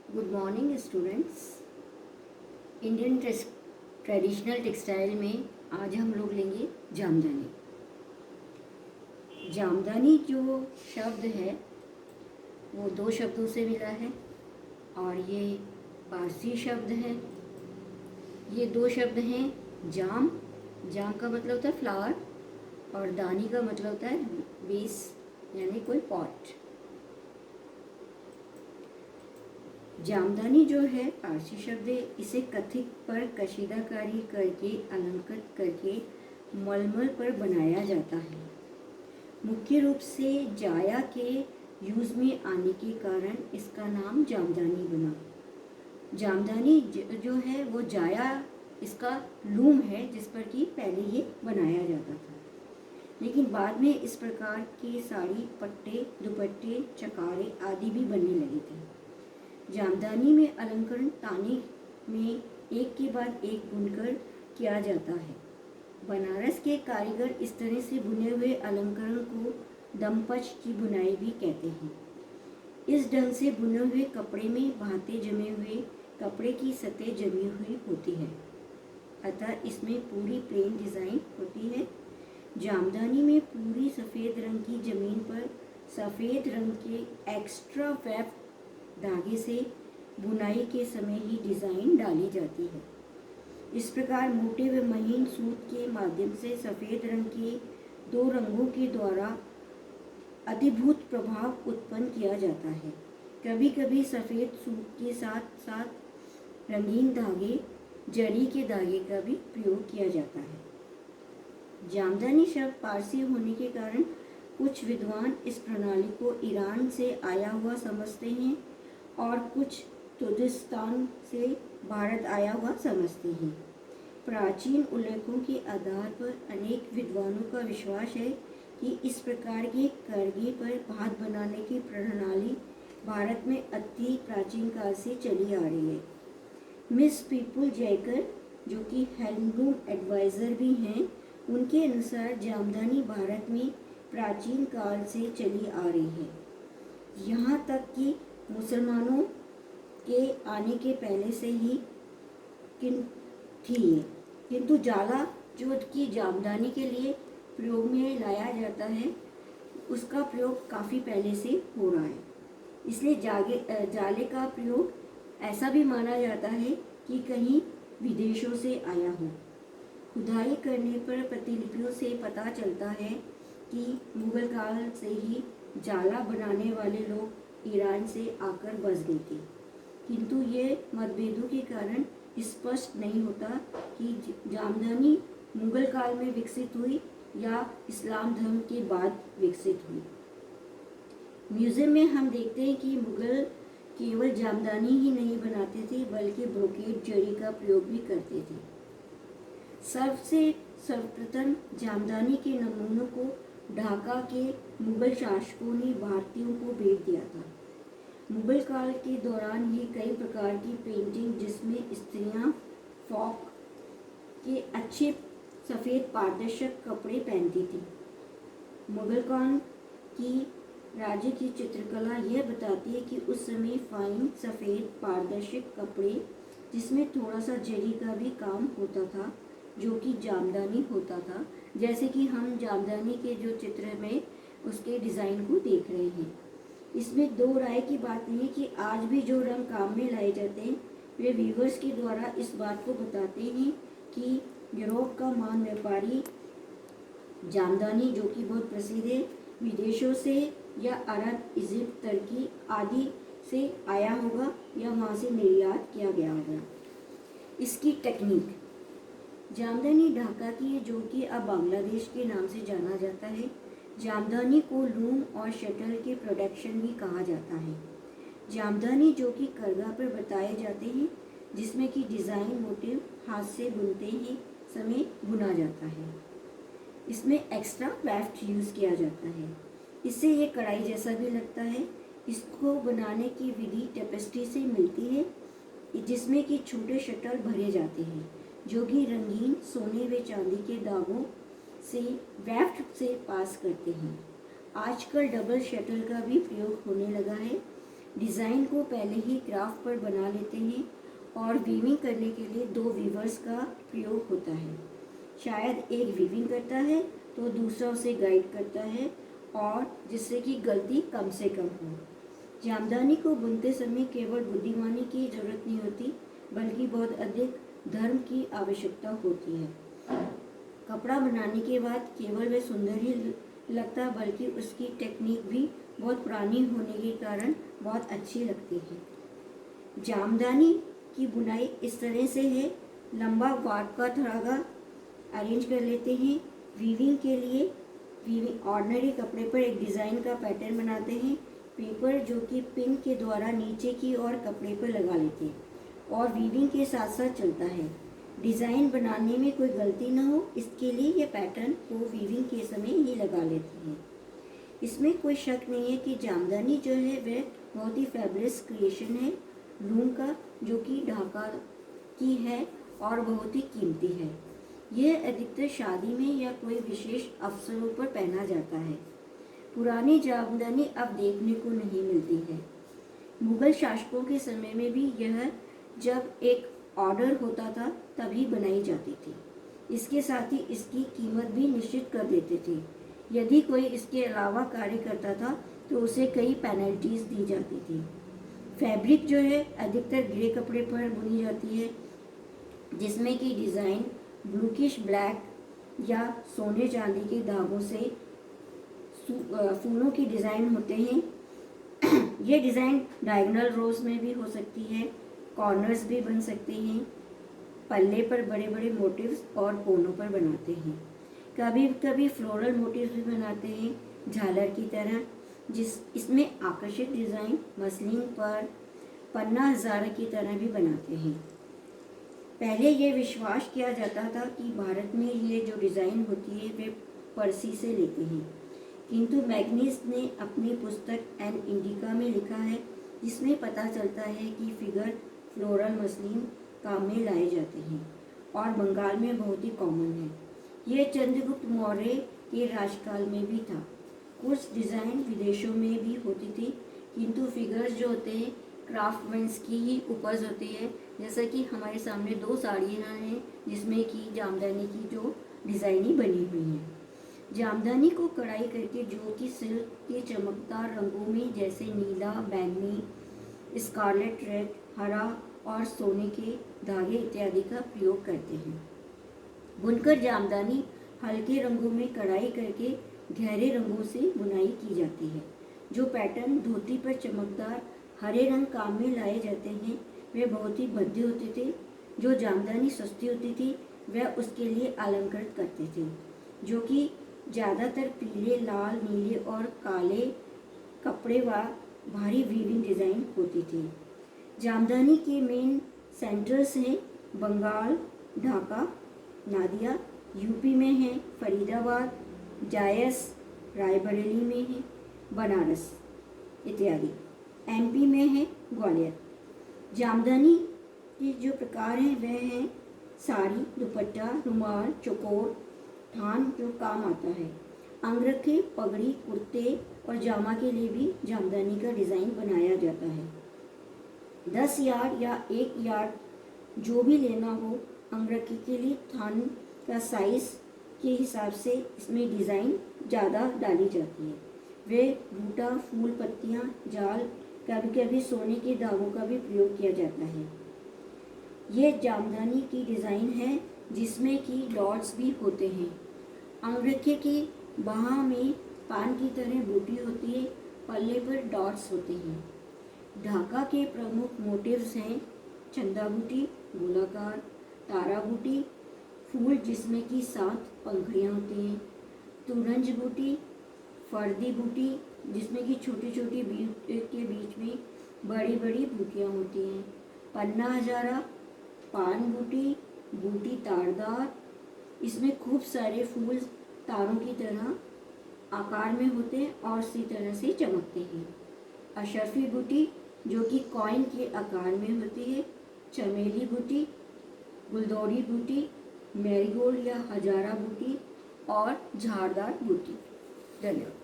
Good morning students. Indian traditional textile में आज हम लोग लेंगे जामदानी। जामदानी जो शब्द है वो दो शब्दों से मिला है और ये पारसी शब्द है। ये दो शब्द हैं जाम, जाम का मतलब होता है फ्लावर और दानी का मतलब होता है बेस यानी कोई पॉट। जामदानी जो है पारसी शब्द है। इसे कथित पर कशीदाकारी करके अलंकृत करके मलमल पर बनाया जाता है। मुख्य रूप से जाया के यूज में आने के कारण इसका नाम जामदानी बना। जामदानी जो है वो जाया इसका लूम है जिस पर कि पहले ये बनाया जाता था, लेकिन बाद में इस प्रकार के साड़ी, पट्टे, दुपट्टे, चकारे आदि भी बनने लगे थे। जामदानी में अलंकरण ताने में एक के बाद एक बुनकर किया जाता है। बनारस के कारीगर इस तरह से बुने हुए अलंकरण को दमपच की बुनाई भी कहते हैं। इस ढंग से बुने हुए कपड़े में भांति जमे हुए कपड़े की सतह जमी हुई होती है, अतः इसमें पूरी प्लेन डिज़ाइन होती है। जामदानी में पूरी सफ़ेद रंग की जमीन पर सफ़ेद रंग के एक्स्ट्रा वेब धागे से बुनाई के समय ही डिज़ाइन डाली जाती है। इस प्रकार मोटे व महीन सूत के माध्यम से सफ़ेद रंग के दो रंगों के द्वारा अधिभूत प्रभाव उत्पन्न किया जाता है। कभी कभी सफ़ेद सूत के साथ साथ रंगीन धागे, जरी के धागे का भी प्रयोग किया जाता है। जामदानी शब्द पारसी होने के कारण कुछ विद्वान इस प्रणाली को ईरान से आया हुआ समझते हैं और कुछ तुर्किस्तान से भारत आया हुआ समझते हैं। प्राचीन उल्लेखों के आधार पर अनेक विद्वानों का विश्वास है कि इस प्रकार के करघे पर भात बनाने की प्रणाली भारत में अति प्राचीन काल से चली आ रही है। मिस पीपुल जयकर, जो कि हैंडलूम एडवाइज़र भी हैं, उनके अनुसार जामदानी भारत में प्राचीन काल से चली आ रही है, यहाँ तक कि मुसलमानों के आने के पहले से ही थी। किंतु जाला जो कि जामदानी के लिए प्रयोग में लाया जाता है उसका प्रयोग काफ़ी पहले से हो रहा है, इसलिए जाले का प्रयोग ऐसा भी माना जाता है कि कहीं विदेशों से आया हो। खुदाई करने पर प्रतिलिपियों से पता चलता है कि मुगल काल से ही जाला बनाने वाले लोग ईरान से आकर बस गए थे, किंतु ये मतभेदों के कारण स्पष्ट नहीं होता कि जामदानी मुगल काल में विकसित हुई या इस्लाम धर्म के बाद विकसित हुई। म्यूज़ियम में हम देखते हैं कि मुगल केवल जामदानी ही नहीं बनाते थे बल्कि ब्रोकेड जरी का प्रयोग भी करते थे। सर्वप्रथम जामदानी के नमूनों को ढाका के मुगल शासकों ने भारतीयों को भेज दिया था। मुगल काल के दौरान ही कई प्रकार की पेंटिंग जिसमें स्त्रियां फ्रॉक के अच्छे सफ़ेद पारदर्शक कपड़े पहनती थी। मुगल काल की राज्य की चित्रकला यह बताती है कि उस समय फाइन सफ़ेद पारदर्शक कपड़े जिसमें थोड़ा सा जरी का भी काम होता था, जो कि जामदानी होता था, जैसे कि हम जामदानी के जो चित्र में उसके डिज़ाइन को देख रहे हैं। इसमें दो राय की बात नहीं है कि आज भी जो रंग काम में लाए जाते हैं वे वीवर्स के द्वारा इस बात को बताते हैं कि यूरोप का महान व्यापारी जामदानी, जो कि बहुत प्रसिद्ध है, विदेशों से या अरब, इजिप्ट, तुर्की आदि से आया होगा या वहाँ से निर्यात किया गया होगा। इसकी टेक्निक जामदानी ढाका की है, जो कि अब बांग्लादेश के नाम से जाना जाता है। जामदानी को लूम और शटल के प्रोडक्शन भी कहा जाता है। जामदानी जो कि करघा पर बताए जाते हैं, जिसमें कि डिज़ाइन मोटिव हाथ से बुनते ही समय बुना जाता है। इसमें एक्स्ट्रा वेफ्ट यूज़ किया जाता है, इससे ये कढ़ाई जैसा भी लगता है। इसको बनाने की विधि टेपेस्ट्री से मिलती है, जिसमें कि छोटे शटल भरे जाते हैं जो कि रंगीन सोने व चांदी के दागों से वेफ्ट से पास करते हैं। आजकल डबल शटल का भी प्रयोग होने लगा है। डिज़ाइन को पहले ही क्राफ्ट पर बना लेते हैं और वीविंग करने के लिए 2 वीवर्स का प्रयोग होता है। शायद एक वीविंग करता है तो दूसरा उसे गाइड करता है, और जिससे कि गलती कम से कम हो। जामदानी को बुनते समय केवल बुद्धिमानी की जरूरत नहीं होती, बल्कि बहुत अधिक धर्म की आवश्यकता होती है। कपड़ा बनाने के बाद केवल वह सुंदर ही लगता, बल्कि उसकी टेक्निक भी बहुत पुरानी होने के कारण बहुत अच्छी लगती है। जामदानी की बुनाई इस तरह से है, लंबा वाट का धागा अरेंज कर लेते हैं। वीविंग के लिए वीविंग ऑर्डिनरी कपड़े पर एक डिज़ाइन का पैटर्न बनाते हैं, पेपर जो कि पिन के द्वारा नीचे की ओर कपड़े पर लगा लेते हैं और वीविंग के साथ साथ चलता है। डिज़ाइन बनाने में कोई गलती ना हो, इसके लिए यह पैटर्न को वीविंग के समय ही लगा लेते हैं। इसमें कोई शक नहीं है कि जामदानी जो है वह बहुत ही फैबुलस क्रिएशन है लूम का, जो कि ढाका की है और बहुत ही कीमती है। यह अधिकतर शादी में या कोई विशेष अवसरों पर पहना जाता है। पुरानी जामदानी अब देखने को नहीं मिलती है। मुगल शासकों के समय में भी यह जब एक ऑर्डर होता था तभी बनाई जाती थी। इसके साथ ही इसकी कीमत भी निश्चित कर देते थे। यदि कोई इसके अलावा कार्य करता था तो उसे कई पेनल्टीज दी जाती थी। फैब्रिक जो है अधिकतर ग्रे कपड़े पर बुनी जाती है, जिसमें कि डिज़ाइन ब्लूकिश ब्लैक या सोने चांदी के धागों से फूलों की डिज़ाइन होते हैं। ये डिज़ाइन डायगोनल रोज में भी हो सकती है, कॉर्नर्स भी बन सकते हैं, पल्ले पर बड़े बड़े मोटिव्स और कोनों पर बनाते हैं। कभी कभी फ्लोरल मोटिव्स भी बनाते हैं, झालर की तरह, इसमें आकर्षक डिज़ाइन मसलिन पर पन्ना हज़ारा की तरह भी बनाते हैं। पहले ये विश्वास किया जाता था कि भारत में ये जो डिज़ाइन होती है वे पर्सी से लेते हैं, किंतु मैग्नीस ने अपनी पुस्तक एन इंडिका में लिखा है, जिसमें पता चलता है कि फिगर फ्लोरल मसलिन काम में लाए जाते हैं और बंगाल में बहुत ही कॉमन है। ये चंद्रगुप्त मौर्य के राजकाल में भी था। कुछ डिज़ाइन विदेशों में भी होती थी, किंतु फिगर्स जो होते हैं क्राफ्टमैन्स की ही उपज होती है। जैसा कि हमारे सामने 2 साड़ियाँ हैं जिसमें कि जामदानी की जो डिज़ाइनिंग बनी हुई है। जामदानी को कढ़ाई करके जो कि सिल्क के चमकदार रंगों में जैसे नीला, बैंगनी, स्कारलेट रेड, हरा और सोने के धागे इत्यादि का प्रयोग करते हैं। बुनकर जामदानी हल्के रंगों में कढ़ाई करके गहरे रंगों से बुनाई की जाती है। जो पैटर्न धोती पर चमकदार हरे रंग काम में लाए जाते हैं वे बहुत ही भद्दे होते थे। जो जामदानी सस्ती होती थी वह उसके लिए अलंकृत करते थे, जो कि ज़्यादातर पीले, लाल, नीले और काले कपड़े व भारी वीविंग डिज़ाइन होती थी। जामदानी के मेन सेंटर्स हैं बंगाल, ढाका, नादिया, यूपी में है फरीदाबाद, जायस, रायबरेली में है बनारस इत्यादि, एमपी में है ग्वालियर। जामदानी के जो प्रकार हैं वह हैं साड़ी, दुपट्टा, रुमाल, चौकोर, थान जो काम आता है, अंगरखे, पगड़ी, कुर्ते और जामा के लिए भी जामदानी का डिज़ाइन बनाया जाता है। 10 यार्ड या 1 यार्ड जो भी लेना हो अंगरखे के लिए थान का साइज के हिसाब से इसमें डिज़ाइन ज़्यादा डाली जाती है। वे बूटा, फूल, पत्तियाँ, जाल, कभी कभी सोने के धागों का भी प्रयोग किया जाता है। ये जामदानी की डिज़ाइन है जिसमें कि डॉट्स भी होते हैं। अंगरखे की बाह में पान की तरह बूटी होती है, पल्ले पर डॉट्स होते हैं। ढाका के प्रमुख मोटिव्स हैं चंदा बूटी, गोलाकार, तारा बूटी, फूल जिसमें कि 7 पंखुड़ियाँ होती हैं, तुरंज बूटी, फर्दी बूटी जिसमें कि छोटी छोटी के बीच में बड़ी बड़ी बूटियाँ होती हैं, पन्ना हजारा, पान बूटी, बूटी तारदार, इसमें खूब सारे फूल तारों की तरह आकार में होते हैं और इसी तरह से चमकते हैं। अशरफी बूटी जो कि कॉइन के आकार में होती है, चमेली बूटी, गुलदौरी बूटी, मैरीगोल्ड या हजारा बूटी और झाड़दार बूटी। धन्यवाद।